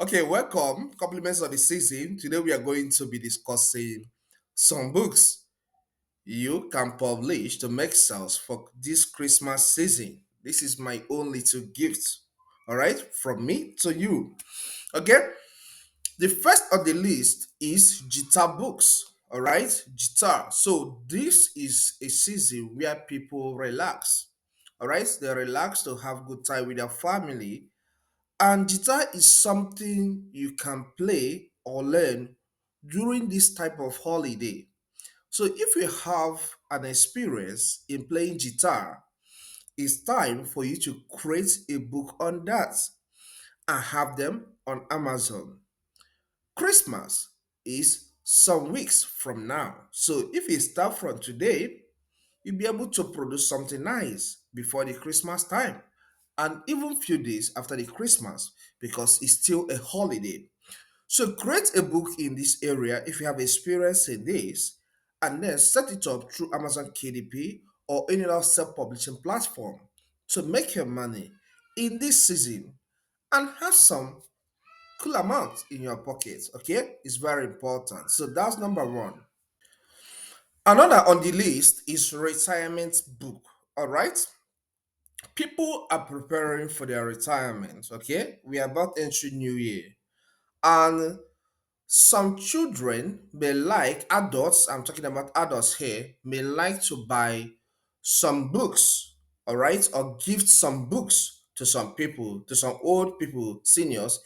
Okay, welcome. Compliments of the season. Today we are going to be discussing some books you can publish to make sales for this Christmas season. This is my own little gift. All right, from me to you. Okay, the first on the list is guitar books. All right, guitar. So this is a season where people relax. All right, they relax to have good time with their family, and guitar is something you can play or learn during this type of holiday. So if you have an experience in playing guitar, it's time for you to create a book on that and have them on Amazon. Christmas is some weeks from now. So if you start from today, you'll be able to produce something nice before the Christmas time and even few days after the Christmas because it's still a holiday. So create a book in this area if you have experience in this and then set it up through Amazon KDP or any other self-publishing platform to make your money in this season and have some cool amount in your pocket. Okay, it's very important. So that's number one. Another on the list is retirement book. All right, people are preparing for their retirement. Okay, we are about entering new year, and some children may like adults, I'm talking about adults here, may like to buy some books, all right, or gift some books to some people, to some old people, seniors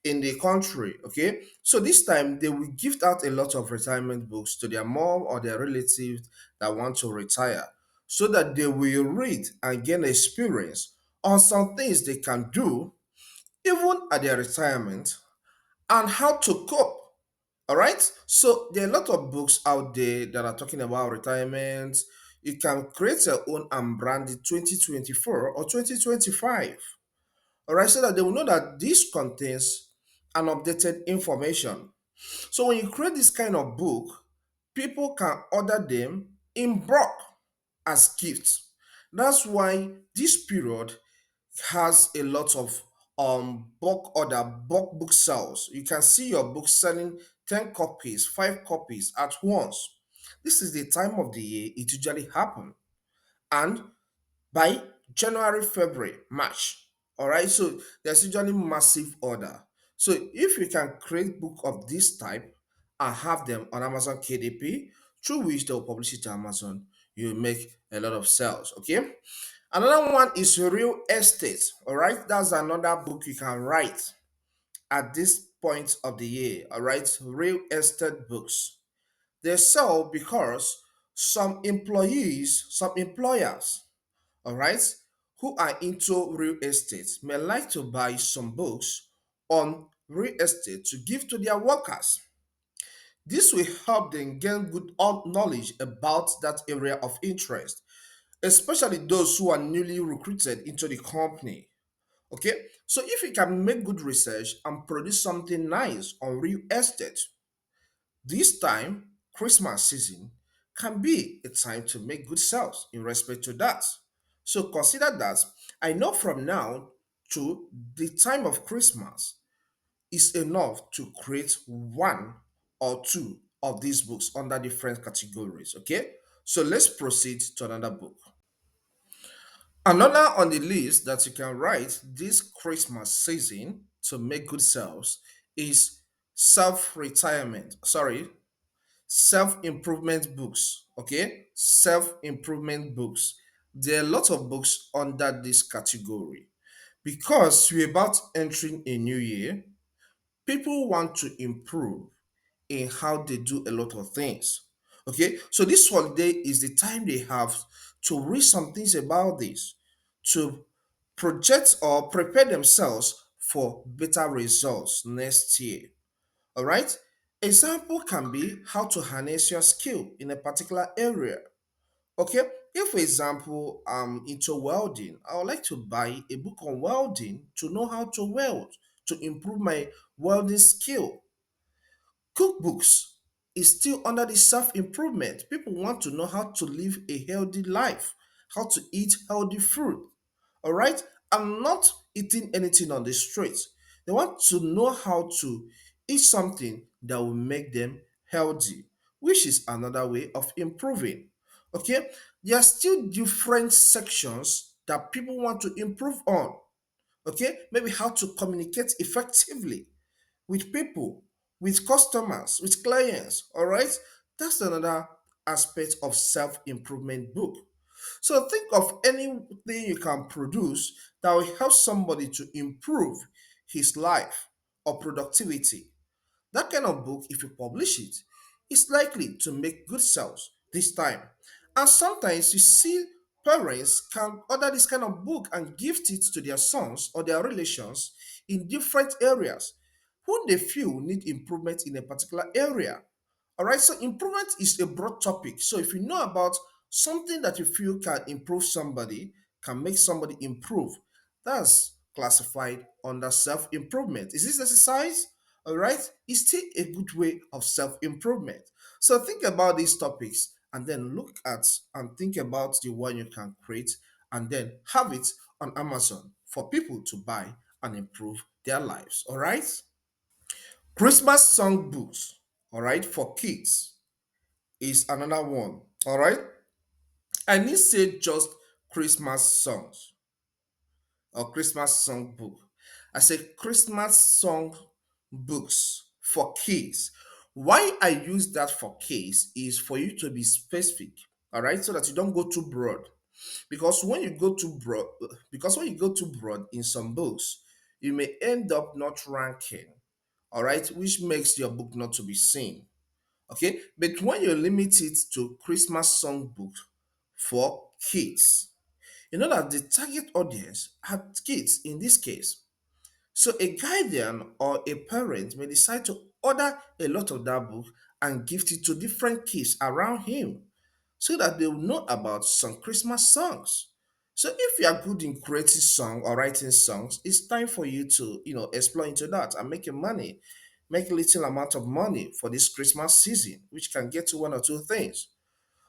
in the country. Okay, so this time they will gift out a lot of retirement books to their mom or their relatives that want to retire so that they will read and gain experience on some things they can do even at their retirement and how to cope. All right. So there are a lot of books out there that are talking about retirement. You can create your own and brand it 2024 or 2025. All right. So that they will know that this contains an updated information. So when you create this kind of book, people can order them in bulk as gifts. That's why this period has a lot of bulk book sales. You can see your book selling 10 copies, 5 copies at once. This is the time of the year it usually happen. And by January, February, March. All right, so there's usually massive order. So if you can create book of this type and have them on Amazon KDP, through which they'll publish it to Amazon, you make a lot of sales. Okay. Another one is real estate. All right, that's another book you can write at this point of the year. All right, real estate books. They sell because some employees, some employers, all right, who are into real estate may like to buy some books on real estate to give to their workers. This will help them gain good knowledge about that area of interest, especially those who are newly recruited into the company. Okay, so if you can make good research and produce something nice on real estate, this time, Christmas season, can be a time to make good sales in respect to that. So consider that. I know from now to the time of Christmas is enough to create one or two of these books under different categories. Okay, so let's proceed to another book. Another on the list that you can write this Christmas season to make good sales is self-improvement books. Okay, self-improvement books. There are a lot of books under this category because we're about entering a new year. People want to improve in how they do a lot of things. Okay, so this holiday is the time they have to read some things about this, to project or prepare themselves for better results next year. All right, example can be how to harness your skill in a particular area. Okay, if for example I'm into welding, I would like to buy a book on welding to know how to weld, to improve my welding skill. Cookbooks is still under the self-improvement. People want to know how to live a healthy life, how to eat healthy food. All right, I'm not eating anything on the street. They want to know how to eat something that will make them healthy, which is another way of improving. Okay, there are still different sections that people want to improve on. Okay, maybe how to communicate effectively with people, with customers, with clients. All right, that's another aspect of self improvement book. So think of anything you can produce that will help somebody to improve his life or productivity. That kind of book, if you publish it, is likely to make good sales this time. And sometimes you see parents can order this kind of book and gift it to their sons or their relations in different areas who they feel need improvement in a particular area. All right, so improvement is a broad topic. So if you know about something that you feel can improve somebody, can make somebody improve, that's classified under self improvement. Is this exercise? All right, is still a good way of self improvement. So think about these topics and then look at and think about the one you can create and then have it on Amazon for people to buy and improve their lives. All right, Christmas song books, all right, for kids is another one. All right, I need say just Christmas songs or Christmas song book. I say Christmas song books for kids. Why I use that for kids is for you to be specific, all right, so that you don't go too broad. Because when you go too broad, in some books, you may end up not ranking, all right, which makes your book not to be seen. Okay, but when you limit it to Christmas song book for kids, you know that the target audience are kids in this case. So a guardian or a parent may decide to order a lot of that book and gift it to different kids around him so that they will know about some Christmas songs. So if you are good in creating song or writing songs, it's time for you to, explore into that and make your money. Make a little amount of money for this Christmas season, which can get to one or two things.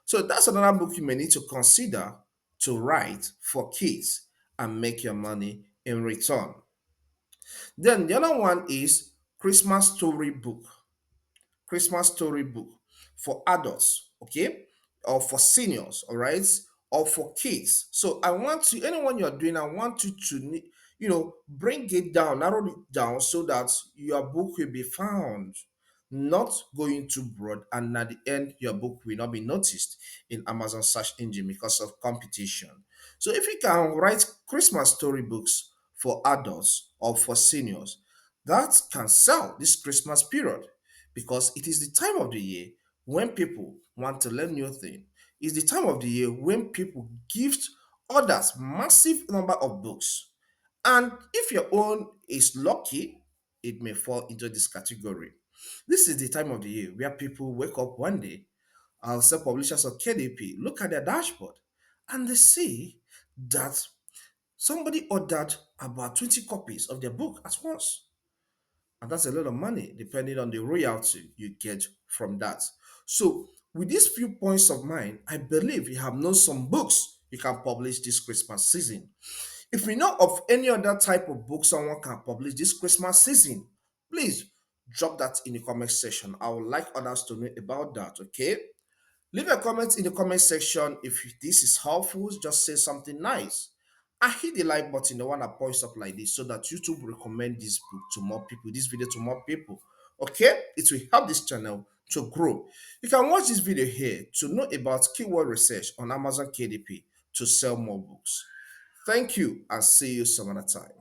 So that's another book you may need to consider to write for kids and make your money in return. Then the other one is Christmas story book. Christmas storybook for adults, okay, or for seniors, all right, or for kids. So I want you, anyone you're doing, I want you to, bring it down, narrow it down so that your book will be found, not going too broad, and at the end, your book will not be noticed in Amazon search engine because of competition. So if you can write Christmas storybooks for adults or for seniors, that can sell this Christmas period because it is the time of the year when people want to learn new things. It's the time of the year when people gift others massive number of books. And if your own is lucky, it may fall into this category. This is the time of the year where people wake up one day, self publishers of KDP look at their dashboard and they see that somebody ordered about 20 copies of their book at once. And that's a lot of money depending on the royalty you get from that. So, with these few points of mine, I believe you have known some books you can publish this Christmas season. If you know of any other type of book someone can publish this Christmas season, please drop that in the comment section. I would like others to know about that, okay? Leave a comment in the comment section if this is helpful. Just say something nice. And hit the like button, the one that points up like this, so that YouTube will recommend this book to more people, this video to more people. Okay? It will help this channel to grow. You can watch this video here to know about keyword research on Amazon KDP to sell more books. Thank you and see you some other time.